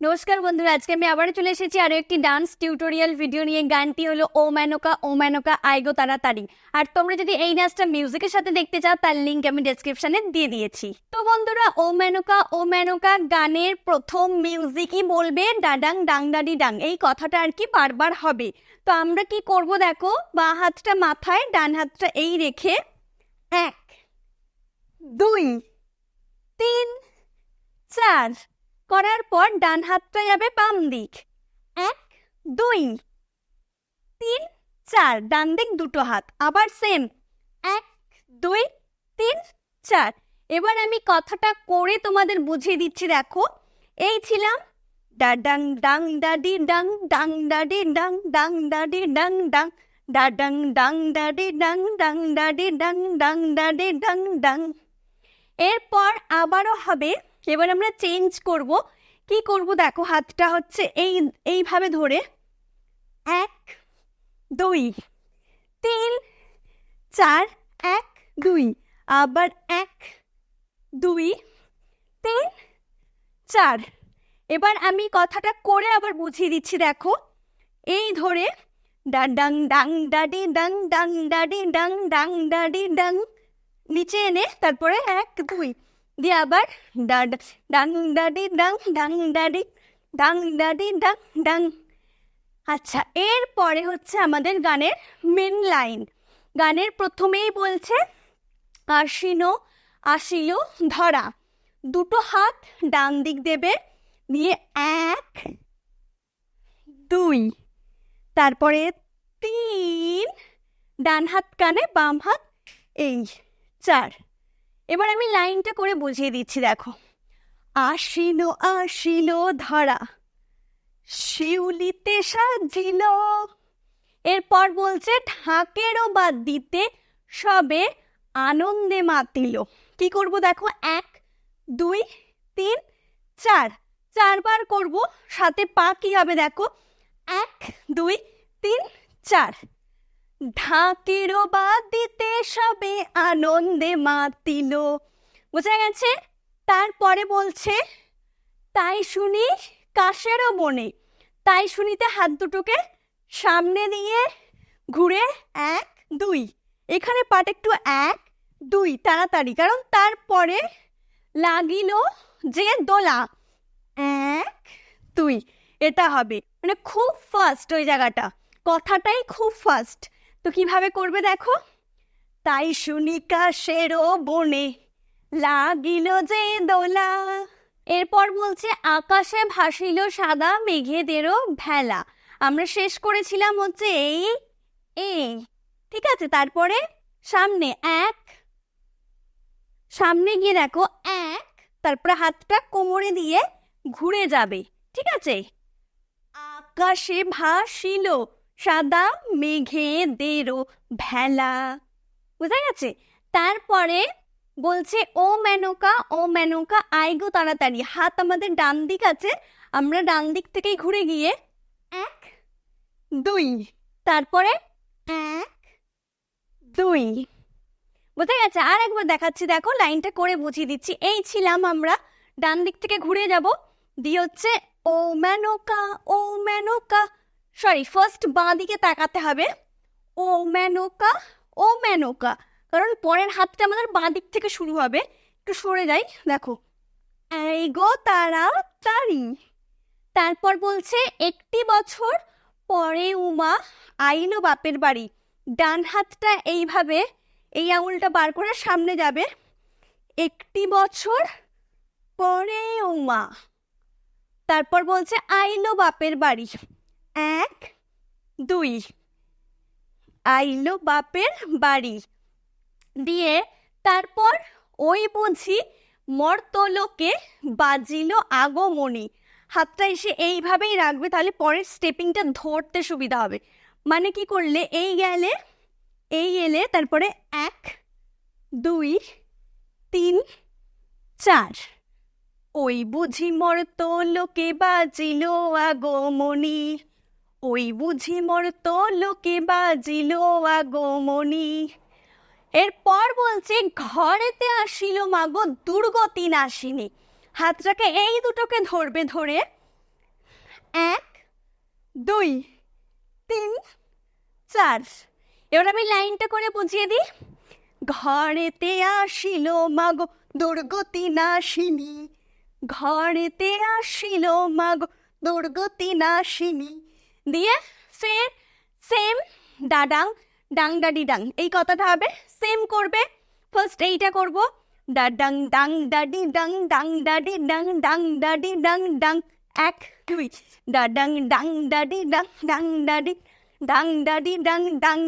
নমস্কার বন্ধুরা, আজকে আমি আবার চলে এসেছি আরো একটি ডান্স টিউটোরিয়াল ভিডিও নিয়ে। গানটি হলো ও মেনকা আইগো তাড়াতাড়ি। আর তোমরা যদি এই নাচটা মিউজিকের সাথে দেখতে চাও তার লিংক আমি ডেসক্রিপশনে দিয়ে দিয়েছি। তো বন্ধুরা, ও মেনকা গানের প্রথম মিউজিকই বলবে ডাডাং ডাং ডাডি ডাং, এই কথাটা আর কি বারবার হবে। তো আমরা কি করব দেখো, বাঁ হাতটা মাথায়, ডান হাতটা এই রেখে 1 2 3 4 করার পর ডান হাতটা যাবে বাম দিক, 1 2 3 4, ডান দিক দুটো হাত আবার সেম 1 2 3 4। এবার আমি কথাটা করে তোমাদের বুঝিয়ে দিচ্ছি। দেখো, এই ছিলাম ডাডাং ডাং ডাডি ডাং ডাং ডাডি ডাং ডাং ডাডি ডাং ডাং ডাডাং ডাং ডাডি ডাং ডাং ডাডি ডাং ডাং ডাডি ডাং ডাং। এরপর আবারও হবে। এবার আমরা চেঞ্জ করব। কি করব দেখো, হাতটা হচ্ছে এইভাবে ধরে 1 2 3 4 1 2, আবার 1 2 3 4। এবার আমি কথাটা করে আবার বুঝিয়ে দিচ্ছি। দেখো, এই ধরে ডাং ডাং ডাডি ডাং ডাং ডাডি ডাং ডাং ডাডি ডাং, নিচে এনে তারপরে 1 2 দিয়ে আবার ডাং ডাডি ডাং ডাং ডাডি ডাং ডাডি ডাং ডাং। আচ্ছা, এরপরে হচ্ছে আমাদের গানের মেন লাইন। গানের প্রথমেই বলছে আসিল ধরা, দুটো হাত ডান দিক দেবে, দিয়ে 1 2, তারপরে 3, ডান হাত কানে বাম হাত এই 4। এবার আমি লাইনটা করে বুঝিয়ে দিচ্ছি। দেখো, আসিল ধরা, শিউলিতে সাজিল। এরপর বলছে ঢাকেরও বাদ দিতে সবে আনন্দে মাতিল। কি করব দেখো, 1 2 3 4, 4 বার করব। সাথে পা কি হবে দেখো, 1 2 3 4, ঢাকেরও বাদ দিতে সবে আনন্দে মাতিল। বোঝা গেছে? তারপরে বলছে তাই শুনি কাশেরও বনে, তাই শুনিতে হাত দুটোকে সামনে দিয়ে ঘুরে 1 2। এখানে পাট একটু 1 2 তাড়াতাড়ি, কারণ তারপরে লাগিল যে দোলা 1 2, এটা হবে মানে খুব ফাস্ট। ওই জায়গাটা কথাটাই খুব ফাস্ট। তো কিভাবে করবে দেখো, তাই শুনি কাশেরও বনে লাগিল যে দোলা। এরপর বলছে আকাশে ভাসিল সাদা মেঘেদেরও ভেলা। আমরা শেষ করেছিলাম হচ্ছে এই, ঠিক আছে। তারপরে সামনে 1, সামনে গিয়ে দেখো 1, তারপরে হাতটা কোমরে দিয়ে ঘুরে যাবে, ঠিক আছে। আকাশে ভাসিল সাদা মেঘেদেরও ভেলা, বুঝা গেছে? তারপরে বলছে ও মেনকা আইগো তাড়াতাড়ি। হাত আমাদের ডান দিক আছে, আমরা ডান দিক থেকেই ঘুরে গিয়ে 1 2, তারপরে 1 2। বুঝা গেছে? আর একবার দেখাচ্ছি। দেখো, লাইনটা করে বুঝিয়ে দিচ্ছি। এই ছিলাম আমরা, ডান দিক থেকে ঘুরে যাব, দিয়ে হচ্ছে ও মেনকা, সরি, ফার্স্ট বাঁ দিকে তাকাতে হবে। ও মেনকা, কারণ পরের হাতটা আমাদের বাঁ দিক থেকে শুরু হবে। একটু সরে যাই। দেখো, আইগো তাড়াতাড়ি। তারপর বলছে একটি বছর পরে উমা আইলো বাপের বাড়ি। ডান হাতটা এইভাবে এই আঙুলটা বার করে সামনে যাবে, একটি বছর পরে উমা। তারপর বলছে আইলো বাপের বাড়ি 1 2, আইলো বাপের বাড়ি দিয়ে তারপর ওই বুঝি মর্তলোকে বাজিল আগমনী। হাতটা এসে এইভাবেই রাখবে, তাহলে পরের স্টেপিংটা ধরতে সুবিধা হবে। মানে কি করলে, এই গেলে এই এলে, তারপরে 1 2 3 4, ওই বুঝি মর্তলোকে বাজিল আগমনী, ওই বুঝি মর্তলোকে বাজিল আগমনী। এরপর বলছে ঘরেতে আসিল মাগো দুর্গতি নাশিনী। হাতটাকে এই দুটোকে ধরবে, ধরে 1 2 3 4। এবার আমি লাইনটা করে বুঝিয়ে দিই। ঘরেতে আসিল মাগো দুর্গতি নাশিনী, ঘরেতে আসিল মাগো দুর্গতি নাশিনী, দিয়ে ফের সেম ডাডাং ডাং ডাডি ডাং, এই কথাটা হবে সেম করবে। ফার্স্ট এইটা করব, ডাডাং ডাং ডাডি ডাং ডাং ডাডি ডাং ডাং ডাডি ডাং ডাং, 1 2 ডাডাং ডাং ডাডি ডাং ডাং ডাডি ডাং ডাডি ডাং ডাং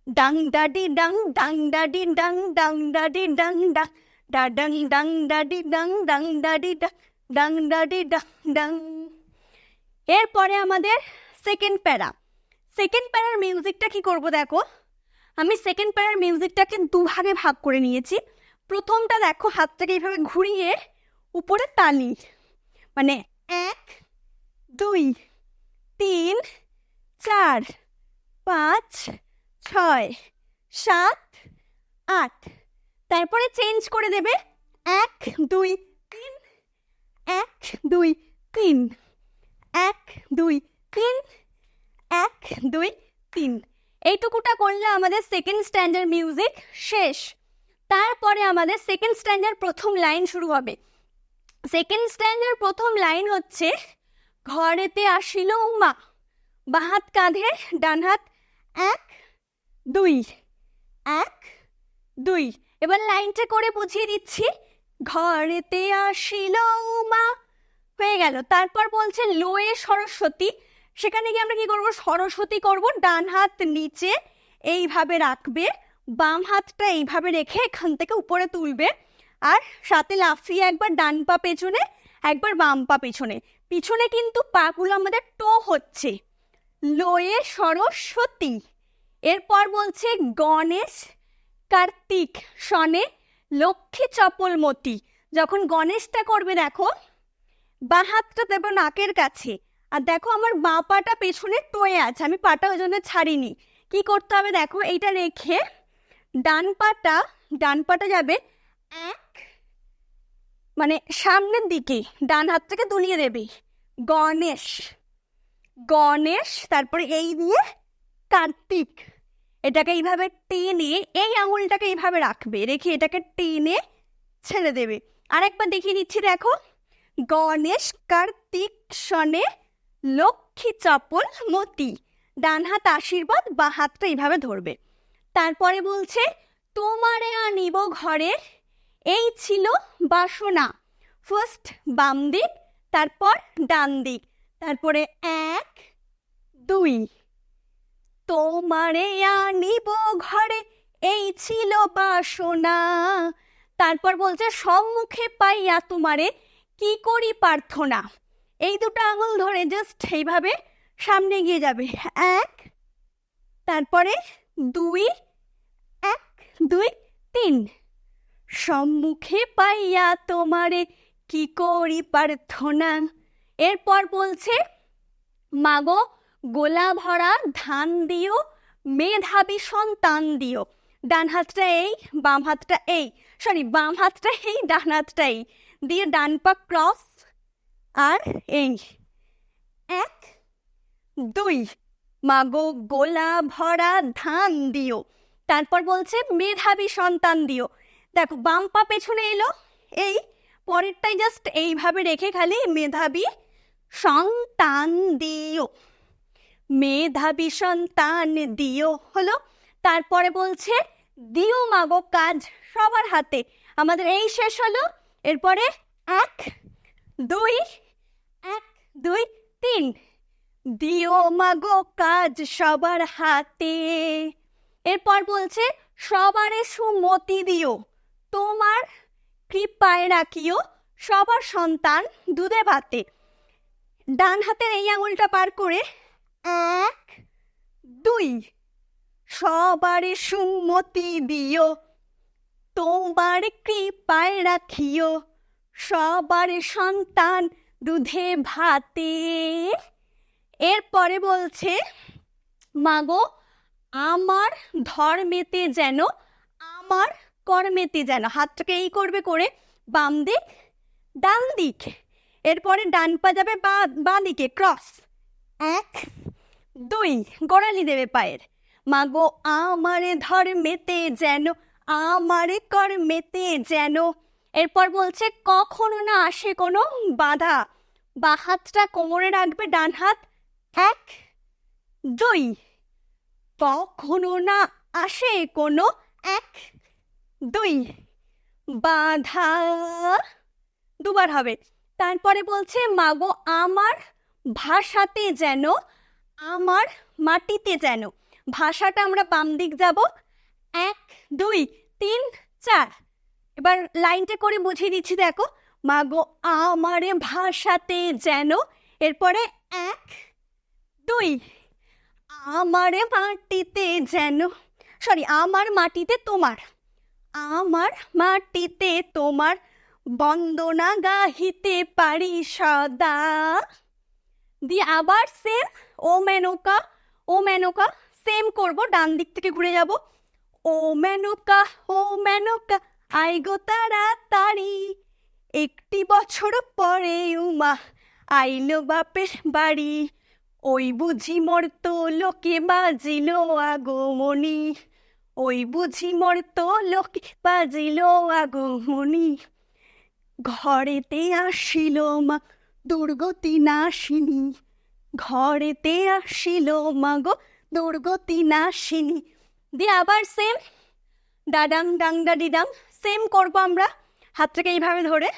ডাং ডাডি ডাং ডাং ডাডি ডাং ডাং ডাডি ডাং ডাং ডাডাং ডাং ডাডি ডাং ডাং ডাডি ডাং ডাং ডাডি ডাং ডাং। এরপরে আমাদের সেকেন্ড প্যারা। সেকেন্ড প্যারার মিউজিকটা কি করব দেখো, আমি সেকেন্ড প্যারার মিউজিকটাকে দুভাগে ভাগ করে নিয়েছি। প্রথমটা দেখো হাতটাকে এইভাবে ঘুরিয়ে উপরে তালি, মানে 1 2 3 4 5 6 7 8, তারপরে চেঞ্জ করে দেবে 1 2 3 1 2 3 1 2 3 1 2 3। এইটুকুটা করলে আমাদের সেকেন্ড স্ট্যান্ডার মিউজিক শেষ। তারপরে আমাদের সেকেন্ড স্ট্যান্ডার প্রথম লাইন শুরু হবে। সেকেন্ড স্ট্যান্ডার প্রথম লাইন হচ্ছে ঘরেতে আসিল উমা, বাঁ হাত কাঁধে ডান হাত 1 2 1 2। এবার লাইনটা করে বুঝিয়ে দিচ্ছি, ঘরেতে আসিল উমা, হয়ে গেল। তারপর বলছে লোয়ে সরস্বতী, সেখানে গিয়ে আমরা কি করব, সরস্বতী করব। ডান হাত নিচে এইভাবে রাখবে, বাম হাতটা এইভাবে রেখে এখান থেকে উপরে তুলবে, আর সাথে লাফিয়ে একবার ডান পা পেছনে একবার বাম পা পেছনে, পিছনে কিন্তু পাগুলো আমাদের টো হচ্ছে, লোয়ে সরস্বতী। এরপর বলছে গণেশ কার্তিক শনে লক্ষ্মী চপলমতি। যখন গণেশটা করবে দেখো বাঁ হাতটা দেবো নাকের কাছে, আর দেখো আমার বাঁ পাটা পেছনে টোয়ে আছে, আমি পাটা ওই জন্য ছাড়িনি। কি করতে হবে দেখো, এইটা রেখে ডান পাটা যাবে 1, মানে সামনের দিকে, ডান হাতটাকে দুলিয়ে দেবে গণেশ গণেশ, তারপরে এই দিয়ে কার্তিক, এটাকে এইভাবে টেনে এই আঙুলটাকে এইভাবে রাখবে, রেখে এটাকে টেনে ছেড়ে দেবে। আরেকবার দেখিয়ে দিচ্ছি দেখো, গণেশ কার্তিক শনে লক্ষ্মী চপল মতি, ডান হাত আশীর্বাদ, বাঁ হাতটা এইভাবে ধরবে। তারপরে বলছে তোমারে আনিব ঘরে, এই ছিল বাসনা। ফার্স্ট বাম দিক, তারপর ডান দিক, তারপরে 1 2, তোমারে আনিব ঘরে এই ছিল বাসনা। তারপর বলছে সম্মুখে পাইয়া তোমারে কি করি প্রার্থনা। এই দুটো আঙুল ধরে জাস্ট এইভাবে সামনে গিয়ে যাবে, 1, তারপরে 2 1 2 3, সম্মুখে পাইয়া তোমারে কি করি প্রার্থনা। এরপর বলছে মাগো গোলা ভরা ধান দিও, মেধাবী সন্তান দিও। ডান হাতটা এই, বাম হাতটা এই, সরি বাম হাতটা এই, ডান হাতটা এই, দিয়ে ডান পা ক্রস, আর এই 1 2, মাগো গোলা ভরা ধান দিও। তারপর বলছে মেধাবী সন্তান দিও। দেখো বাম পা পেছনে এলো, এই পরেরটাই জাস্ট এইভাবে রেখে খালি মেধাবী সন্তান দিও, মেধাবী সন্তান দিও হলো। তারপরে বলছে দিও মাগো কাজ সবার হাতে, আমাদের এই শেষ হলো। এরপরে 1 2 1 2 3, দিও মাগো কাজ সবার হাতে। এরপর বলছে সবারে সুমতি দিও, তোমার কৃপায় রাখিও সবার সন্তান দুধে ভাতে। ডান হাতের এই আঙুলটা পার করে 1 2, সবারে সুমতি দিও, তোমার কৃপায় রাখিও সবার সন্তান দুধে ভাতে। এরপরে বলছে মাগো আমার ধর্মেতে যেন আমার কর্মেতে যেন, হাতটাকে এই করবে করে বাম দিক ডান দিক। এরপরে ডান পা যাবে বাঁ দিকে, ক্রস, 1 2, গোড়ালি দেবে পায়ের। মাগো আমারে ধর্মেতে যেন, আমারে কর্মেতে যেন। এরপর বলছে কখনো না আসে কোনো বাধা, বাঁ হাতটা কোমরে রাখবে, ডান হাত, 1 2, কখনো না আসে কোনো 1 2 বাধা, দুবার হবে। তারপরে বলছে মাগো আমার ভাষাতে যেন, আমার মাটিতে যেন। ভাষাটা আমরা বাম দিক যাব, 1 2 3 4। এবার লাইনটা করে বুঝিয়ে দিচ্ছি, দেখো, মাগো আমারে ভাষাতে যেন, এরপরে 1 2, আমারে মাটিতে যেন, সরি, আমার মাটিতে তোমার, আমার মাটিতে তোমার, বন্দনা গাহিতে পারি সদা। দিয়ে আবার সেম ও মেনকা, ও মেনকা সেম করব, ডান দিক থেকে ঘুরে যাব। ও মেনকা আই গো তাড়াতাড়ি, 1 বছর পরে উমা আইলো বাপের বাড়ি, ওই বুঝি মর্ত লোকে বাজিল আগমনি, ওই বুঝি মর্ত লোকে বাজিল আগমনি, ঘরেতে আসিল মা দুর্গতি নাশিনী, ঘরেতে আসিল মা গো দুর্গতি নাশিনী। দিয়ে আবার সেম ডাডাং ডাং ডাডি ডাং, সেম করবো আমরা, হাতটাকে এইভাবে ধরে,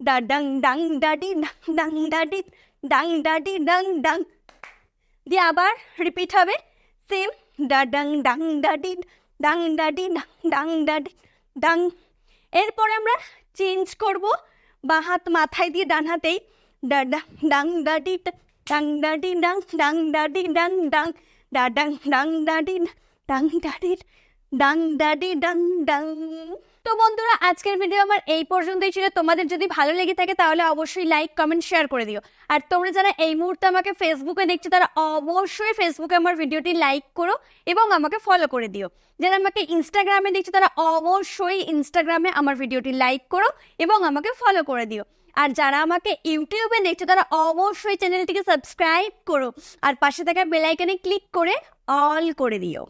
ডাডাং ডাং ডাডি ডাং ডাং ডাডি ডাং ডাডি ডাং ডাং। দিয়ে আবার রিপিট হবে, সেম ডাডাং ডাং ডাডি ডাং ডাডি ডাং ডাং ডাডি ডাং। এরপরে আমরা চেঞ্জ করব, বাঁ হাত মাথায় দিয়ে ডান হাতেই, ডাডাং ডাং ডাডি ডাং ডাডি ডাং ডাং ডাডি ডাং ডাং, ডাডাং ডাং ডাডি ডাং ডাডি ডাং ডাডি ডাং ডাং। তো বন্ধুরা, আজকের ভিডিও আমার এই পর্যন্তই ছিল। তোমাদের যদি ভালো লেগে থাকে তাহলে অবশ্যই লাইক কমেন্ট শেয়ার করে দিও। আর তোমরা যারা এই মুহূর্তে আমাকে ফেসবুকে দেখছো তারা অবশ্যই ফেসবুকে আমার ভিডিওটি লাইক করো এবং আমাকে ফলো করে দিও। যারা আমাকে ইনস্টাগ্রামে দেখছো তারা অবশ্যই ইনস্টাগ্রামে আমার ভিডিওটি লাইক করো এবং আমাকে ফলো করে দিও। আর যারা আমাকে ইউটিউবে দেখছো তারা অবশ্যই চ্যানেলটিকে সাবস্ক্রাইব করো আর পাশে থাকা বেল আইকনে ক্লিক করে অল করে দিও।